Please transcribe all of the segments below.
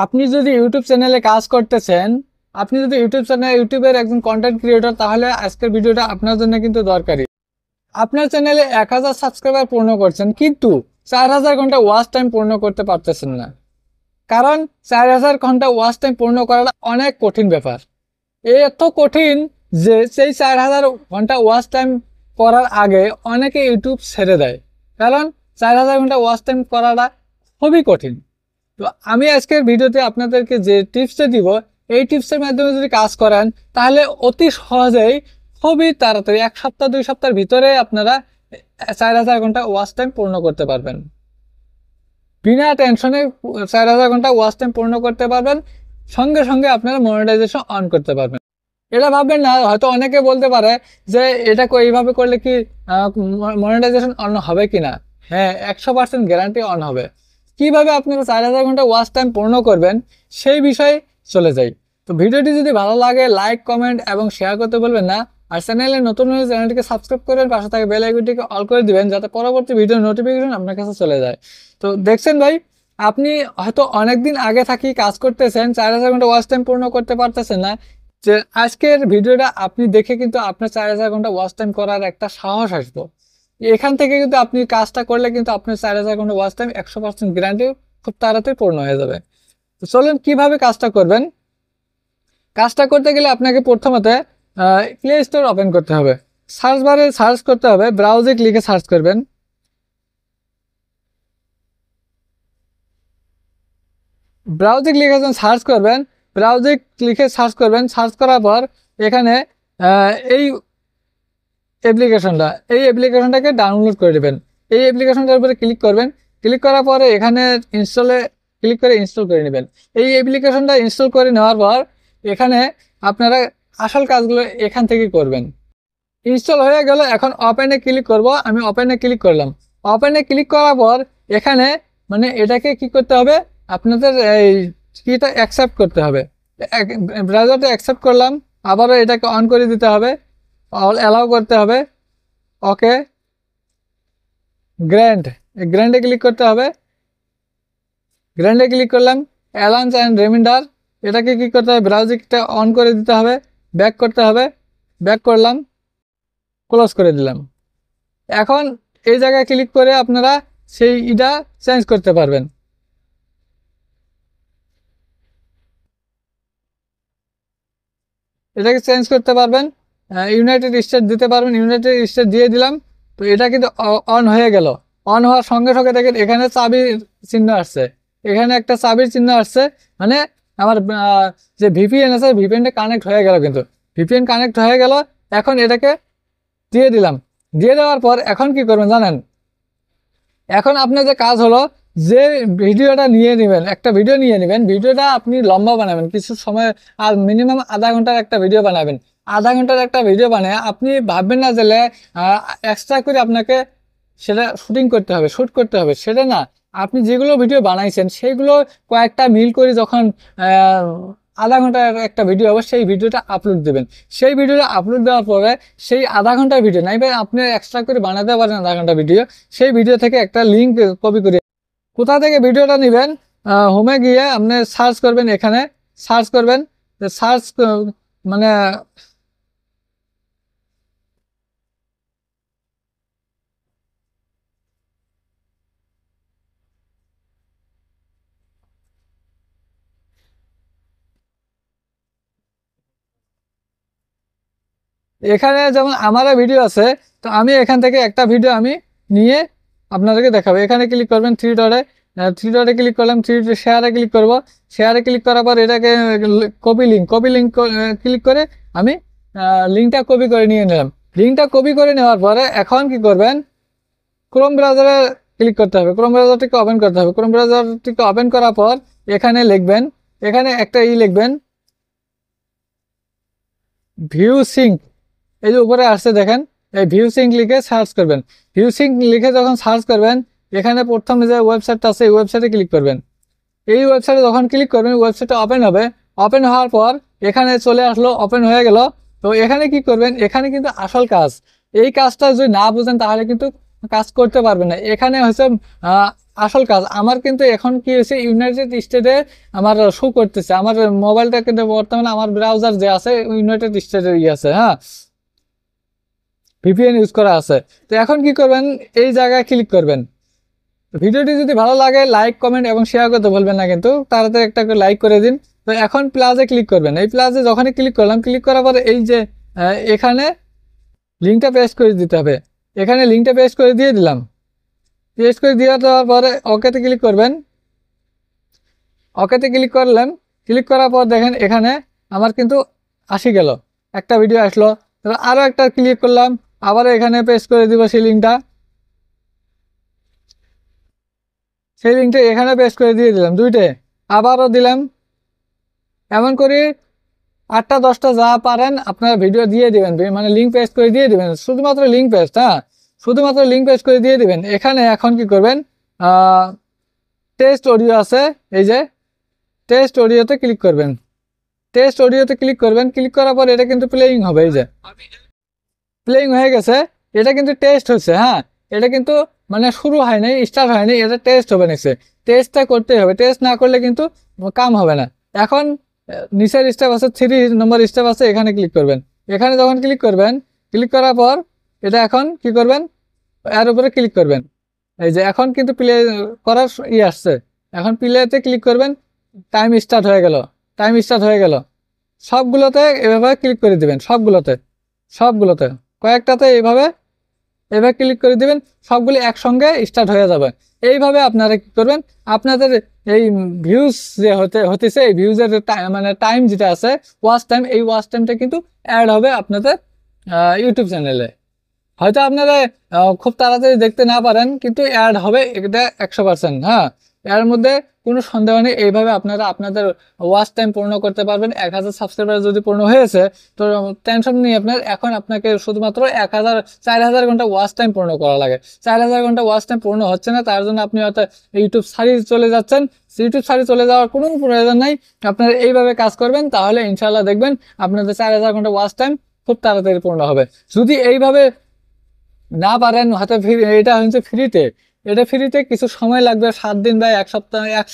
আপনি যদি ইউটিউব চ্যানেলে কাজ করতেছেন, আপনি যদি ইউটিউবের একজন কন্টেন্ট ক্রিয়েটর, তাহলে আজকের ভিডিওটা আপনার জন্য কিন্তু দরকারি। আপনার চ্যানেলে 1000 সাবস্ক্রাইবার পূর্ণ করছেন, কিন্তু 4000 ঘন্টা ওয়াচ টাইম পূর্ণ করতে পারতেছেন না। কারণ 4000 ঘন্টা ওয়াচ টাইম পূর্ণ করাটা অনেক কঠিন ব্যাপার। এত কঠিন যে সেই 4000 ঘন্টা ওয়াচ টাইম করার আগে অনেকে ইউটিউব ছেড়ে দেয়। কারণ 4000 ঘন্টা ওয়াচ টাইম করাটা খুবই কঠিন। তো আমি আজকের ভিডিওতে আপনাদেরকে যে টিপসটা দিব, এই টিপসের মাধ্যমে যদি কাজ করেন তাহলে অতি সহজেই খুবই তাড়াতাড়ি 1 সপ্তাহ 2 সপ্তাহের ভিতরে আপনারা 4000 ঘন্টা ওয়াচ টাইম পূর্ণ করতে পারবেন। বিনা টেনশনে 4000 ঘন্টা ওয়াচ টাইম পূর্ণ করতে পারবেন। সঙ্গে সঙ্গে আপনারা মনিটাইজেশন অন করতে পারবেন। এটা ভাববেন না, হয়তো অনেকে বলতে পারে যে এটা এইভাবে করলে কি মনিটাইজেশন অন হবে কিনা। হ্যাঁ, 100% গ্যারান্টি অন হবে। কিভাবে আপনারা 4000 ঘন্টা ওয়াচ টাইম পূর্ণ করবেন সেই বিষয়ে চলে যাই। তো ভিডিওটি যদি ভালো লাগে লাইক, কমেন্ট এবং শেয়ার করতে বলবেন না। আর চ্যানেলে নতুন হলে চ্যানেলটিকে সাবস্ক্রাইব করবেন, পাশে থাকা বেল আইকনটিকে অল করে দিবেন, যাতে পরবর্তী ভিডিও নোটিফিকেশন আপনার কাছে চলে যায়। তো দেখছেন ভাই, আপনি হয়তো অনেকদিন আগে থাকি কাজ করতেছেন, 4000 ঘন্টা ওয়াচ টাইম পূর্ণ করতে পারতেছেন না। যে আজকের ভিডিওটা আপনি দেখে কিন্তু আপনার 4000 ঘন্টা ওয়াচ টাইম করার একটা সাহস আসবে। এখান থেকে কিন্তু আপনি কাজটা করলে কিন্তু আপনার 4000 ঘন্টা ওয়াচ টাইম 100% গ্যারান্টি খুব তাড়াতাড়ি পূর্ণ হয়ে যাবে। তো চলুন কিভাবে কাজটা করবেন। কাজটা করতে গেলে আপনাকে প্রথমত প্লে স্টোর ওপেন করতে হবে। সার্চ বারে সার্চ করতে হবে, ব্রাউজিং লিখে সার্চ করবেন। ব্রাউজিং লিখে যখন সার্চ করবেন, ব্রাউজিং লিখে সার্চ করবেন, সার্চ করার পর এখানে এই অ্যাপ্লিকেশনটাকে ডাউনলোড করে দেবেন। এই অ্যাপ্লিকেশনটার উপরে ক্লিক করবেন। ক্লিক করার পরে এখানে ইনস্টলে ক্লিক করে ইনস্টল করে নেবেন। এই অ্যাপ্লিকেশনটা ইনস্টল করে নেওয়ার পর এখানে আপনারা আসল কাজগুলো এখান থেকে করবেন। ইনস্টল হয়ে গেল, এখন ওপেনে ক্লিক করব। আমি ওপেনে ক্লিক করলাম। ওপেনে ক্লিক করার পর এখানে মানে এটাকে কি করতে হবে, আপনাদের এই কিটা অ্যাকসেপ্ট করতে হবে। ব্রাউজারটা অ্যাকসেপ্ট করলাম, আবারও এটাকে অন করে দিতে হবে, অ্যালাউ করতে হবে। ওকে, গ্র্যান্ডে ক্লিক করতে হবে। গ্র্যান্ডে ক্লিক করলাম। অ্যালার্মস অ্যান্ড রিমাইন্ডার, এটাকে কি করতে হবে, ব্রাউজিংটা অন করে দিতে হবে, ব্যাক করতে হবে। ব্যাক করলাম, ক্লোজ করে দিলাম। এখন এই জায়গায় ক্লিক করে আপনারা সেই ইটা চেঞ্জ করতে পারবেন। এটাকে চেঞ্জ করতে পারবেন, ইউনাইটেড স্টেট দিতে পারবেন। ইউনাইটেড স্টেট দিয়ে দিলাম। তো এটা কিন্তু অন হয়ে গেল। অন হওয়ার সঙ্গে সঙ্গে দেখেন এখানে চাবির চিহ্ন আসছে, এখানে একটা চাবির চিহ্ন আসছে। মানে আমার যে ভিপিএন আছে, ভিপিএনটা কানেক্ট হয়ে গেল, কিন্তু ভিপিএন কানেক্ট হয়ে গেল। এখন এটাকে দিয়ে দিলাম। দিয়ে দেওয়ার পর এখন কি করবেন জানেন, এখন আপনার যে কাজ হলো, যে ভিডিওটা নিয়ে নেবেন, একটা ভিডিও নিয়ে নেবেন। ভিডিওটা আপনি লম্বা বানাবেন কিছু সময়, আর মিনিমাম আধা ঘন্টার একটা ভিডিও বানাবেন। আধা ঘন্টার একটা ভিডিও বানায় আপনি ভাববেন না যে এক্সট্রা করে আপনাকে সেটা শুটিং করতে হবে, শ্যুট করতে হবে, সেটা না। আপনি যেগুলো ভিডিও বানাইছেন সেইগুলো কয়েকটা মিল করে যখন আধা ঘন্টার একটা ভিডিও হবে, সেই ভিডিওটা আপলোড দেবেন। সেই ভিডিওটা আপলোড দেওয়ার পরে সেই আধা ঘন্টার ভিডিও নাই ভাই, আপনি এক্সট্রা করে বানাতে পারেন আধা ঘন্টা ভিডিও। সেই ভিডিও থেকে একটা লিঙ্ক কপি করে কোথা থেকে ভিডিওটা নেবেন, হোমে গিয়ে আপনি সার্চ করবেন। এখানে সার্চ করবেন, সার্চ মানে এখানে যেমন আমার ভিডিও আছে, তো আমি এখান থেকে একটা ভিডিও আমি নিয়ে আপনাদেরকে দেখাবো। এখানে ক্লিক করবেন থ্রি ডটে ক্লিক করলাম, শেয়ারে ক্লিক করব। শেয়ারে ক্লিক করার পর এটাকে কপি লিঙ্ক ক্লিক করে আমি লিঙ্কটা কপি করে নিয়ে নিলাম। লিঙ্কটা কপি করে নেওয়ার পরে এখন কি করবেন, ক্রোম ব্রাউজারে ক্লিক করতে হবে, ক্রোম ব্রাউজারটিকে ওপেন করতে হবে। ক্রোম ব্রাউজারটিকে ওপেন করার পর এখানে লিখবেন, এখানে একটা লিখবেন ভিউ সিঙ্ক। এই যে উপরে আসছে দেখেন, এই ভিউ সিঙ্ক লিখে সার্চ করবেন। ভিউ সিঙ্ক লিখে যখন সার্চ করবেন, এখানে প্রথমে যে ওয়েবসাইটটা আছে এই ওয়েবসাইটে ক্লিক করবেন। এই ওয়েবসাইটে যখন ক্লিক করবেন, ওয়েবসাইটটা ওপেন হবে। ওপেন হওয়ার পর এখানে চলে আসলো, ওপেন হয়ে গেল। তো এখানে কি করবেন, এখানে কিন্তু আসল কাজ, এই কাজটা যদি না বুঝেন তাহলে কিন্তু কাজ করতে পারবেন না। এখানে হচ্ছে আসল কাজ। আমার কিন্তু এখন কি হয়েছে, ইউনাইটেড স্টেটে আমার শো করতেছে, আমার মোবাইলটা কিন্তু বর্তমানে আমার ব্রাউজার যে আছে ইউনাইটেড স্টেটের আছে, হ্যাঁ, ভিপিএন ইউজ করা আছে। তো এখন কি করবেন, এই জায়গায় ক্লিক করবেন। ভিডিওটি যদি ভালো লাগে লাইক কমেন্ট এবং শেয়ার করতে ভুলবেন না, কিন্তু তাড়াতাড়ি একটা করে লাইক করে দিন। তো এখন প্লাসে ক্লিক করবেন। এই প্লাসে যখনই ক্লিক করলাম, ক্লিক করার পরে এই যে এখানে লিঙ্কটা পেস্ট করে দিতে হবে। এখানে লিঙ্কটা পেস্ট করে দিয়ে দিলাম। পেস্ট করে দিয়ে দেওয়ার পরে ওকেতে ক্লিক করবেন। ওকেতে ক্লিক করলাম। ক্লিক করার পর দেখেন এখানে আমার কিন্তু আসি গেল, একটা ভিডিও আসলো। আরও একটা ক্লিক করলাম, আবারও এখানে পেস্ট করে দিব সেই লিঙ্কটা। সেই লিঙ্কটা এখানে পেস্ট করে দিয়ে দিলাম, দুইটে আবারও দিলাম। এমন করে 8টা 10টা যা পারেন আপনারা ভিডিও দিয়ে দিবেন, মানে লিঙ্ক পেস্ট করে দিয়ে দিবেন, শুধুমাত্র লিঙ্ক পেস্ট, হ্যাঁ, শুধুমাত্র লিঙ্ক পেস্ট করে দিয়ে দিবেন। এখানে এখন কি করবেন, টেস্ট অডিও আছে, এই যে টেস্ট অডিওতে ক্লিক করবেন। টেস্ট অডিওতে ক্লিক করবেন। ক্লিক করার পর এটা কিন্তু প্লেয়িং হবে, এই যে প্লেয়িং হয়ে গেছে। এটা কিন্তু টেস্ট হচ্ছে, হ্যাঁ, এটা কিন্তু মানে শুরু হয়নি, স্টার্ট হয়নি, এটা টেস্ট হবে নিচে। টেস্টটা করতেই হবে, টেস্ট না করলে কিন্তু কাম হবে না। এখন নিচের স্টেপ আছে, 3 নম্বর স্টেপ আছে, এখানে ক্লিক করবেন। এখানে যখন ক্লিক করবেন, ক্লিক করার পর এটা এখন কি করবেন, এর উপরে ক্লিক করবেন। এই যে এখন কিন্তু প্লে করার আসছে, এখন প্লেতে ক্লিক করবেন। টাইম স্টার্ট হয়ে গেল, টাইম স্টার্ট হয়ে গেল। সবগুলোতে এভাবে ক্লিক করে দিবেন, সবগুলোতে সবগুলোতে, কয়েকটাতে এইভাবে এভাবে ক্লিক করে দিবেন, সবগুলি একসঙ্গে স্টার্ট হয়ে যাবে। এইভাবে আপনারা কি করবেন, আপনাদের এই ভিউজ যে হতেছে, এই ভিউজের মানে টাইম যেটা আছে, ওয়াচ টাইম, এই ওয়াচ টাইমটা কিন্তু অ্যাড হবে আপনাদের ইউটিউব চ্যানেলে। হয়তো আপনারা খুব তাড়াতাড়ি দেখতে না পারেন, কিন্তু অ্যাড হবে, এটা 100%, হ্যাঁ, এর মধ্যে কোনো সন্দেহ নেই। এইভাবে আপনারা আপনাদের ওয়াচ টাইম পূর্ণ করতে পারবেন। 1000 সাবস্ক্রাইবার যদি পূর্ণ হয়েছে, তো টেনশন নেই আপনার। এখন আপনাকে শুধুমাত্র 4000 ঘন্টা ওয়াচ টাইম পূর্ণ করা লাগে। 4000 ঘন্টা ওয়াচ টাইম পূর্ণ হচ্ছে না, তার জন্য আপনি হয়তো ইউটিউব সার্চ চলে যাচ্ছেন। ইউটিউব সার্চ চলে যাওয়ার কোনো প্রয়োজন নাই। আপনারা এইভাবে কাজ করবেন, তাহলে ইনশাল্লাহ দেখবেন আপনাদের 4000 ঘন্টা ওয়াচ টাইম খুব তাড়াতাড়ি পূর্ণ হবে। যদি এইভাবে না পারেন, হয়তো এটা হচ্ছে ফ্রিতে, এটা ফ্রিতে কিছু সময় লাগবে, 7 দিন বা 1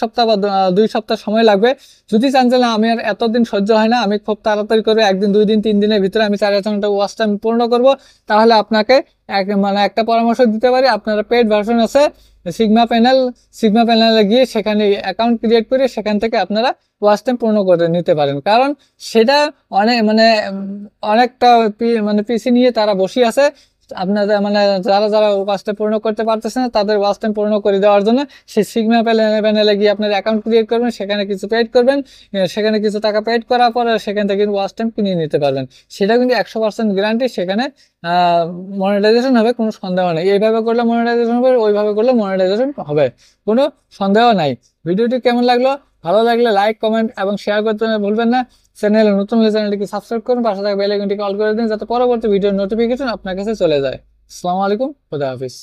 সপ্তাহ বা 2 সপ্তাহ সময় লাগবে। যদি চান যে না আমি আর এতদিন সহ্য হয় না, আমি খুব তাড়াতাড়ি করে 1 দিন 2 দিন 3 দিনের ভিতরে আমি 4000 ঘন্টা ওয়াচ টাইম পূর্ণ করব, তাহলে আপনাকে মানে একটা পরামর্শ দিতে পারি। আপনারা পেড ভার্সন আছে সিগমা প্যানেলে গিয়ে সেখানে অ্যাকাউন্ট ক্রিয়েট করে সেখান থেকে আপনারা ওয়াচ টাইম পূর্ণ করে নিতে পারেন। কারণ সেটা অনেক মানে অনেকটা মানে পিসি নিয়ে তারা বসে আছে, আপনাদের মানে যারা যারা ওয়াচ পূর্ণ করতে পারতেছে না তাদের ওয়াচ টাইম পূর্ণ করে দেওয়ার জন্য সেই সিগমা প্যানেলে গিয়ে আপনার অ্যাকাউন্ট ক্রিয়েট করবেন, সেখানে কিছু পেড করবেন, সেখানে কিছু টাকা পেড করার পরে সেখান থেকে কিন্তু ওয়াচ টাইম কিনে নিতে পারবেন। সেটা কিন্তু 100% গ্যারান্টি, সেখানে মনিটাইজেশন হবে, কোনো সন্দেহ নেই। এইভাবে করলে মনিটাইজেশন হবে, ওইভাবে করলে মনিটাইজেশন হবে, কোনো সন্দেহ নাই। ভিডিওটি কেমন লাগলো, ভালো লাগলে লাইক কমেন্ট এবং শেয়ার করতে ভুলবেন না। চ্যানেলে নতুন হলে চ্যানেলটিকে সাবস্ক্রাইব করুন, পাশে থাকা বেল আইকনটিকে অল করে দিন, যাতে পরবর্তী ভিডিওর নোটিফিকেশন আপনার কাছে চলে যায়। আসসালামু আলাইকুম, খুদা হাফিজ।